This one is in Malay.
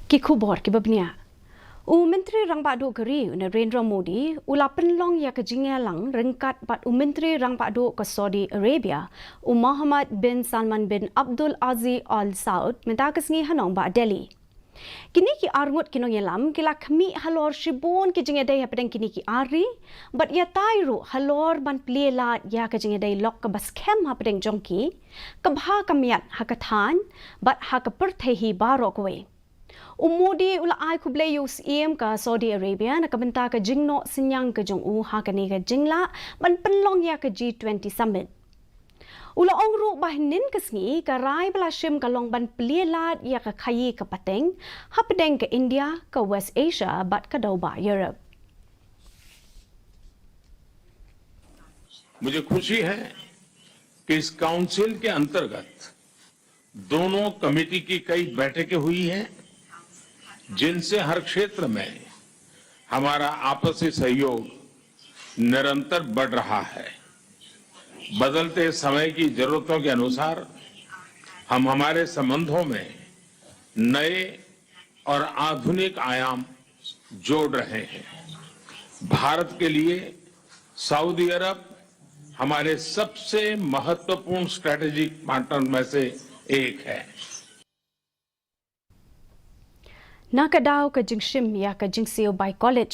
Kikubor kibabnia. Menteri Rang Badu Keri Narendra Modi ulapan long ya kejingelang rengkat bat Menteri Rang Badu ke Saudi Arabia Muhammad bin Salman bin Abdul Aziz Al Saud minta kesni hanong ba Delhi. Kini ki arngut kinong yelam kila kami halor shibon ki jingedai hapadang kini ki ari bat ya tairu halor ban plela ya ka jingedai lok ka baskem hapadang jongki kabha kamiat hakathan bat hakaperthehi baro kowe. Modi ula ai kuble yus ka Saudi Arabia na kabenta ka jingno sinyang ka jong ha ka ni ka jingla ban penlong ya ka G20 summit. Ula ongru bahnin kasni ka rai bala shim ka long ban plielat ya ka khayi ka pateng hapdeng ka India ka West Asia bat ka dauba Europe. मुझे खुशी है कि इस काउंसिल के अंतर्गत दोनों कमेटी की कई बैठकें हुई हैं जिनसे हर क्षेत्र में हमारा आपसी सहयोग निरंतर बढ़ रहा है। बदलते समय की जरूरतों के अनुसार हम हमारे संबंधों में नए और आधुनिक आयाम जोड़ रहे हैं। भारत के लिए सऊदी अरब हमारे सबसे महत्वपूर्ण स्ट्रेटेजिक पार्टनर में से एक है। Nakadaw ka jingshim ya ka jingseo by college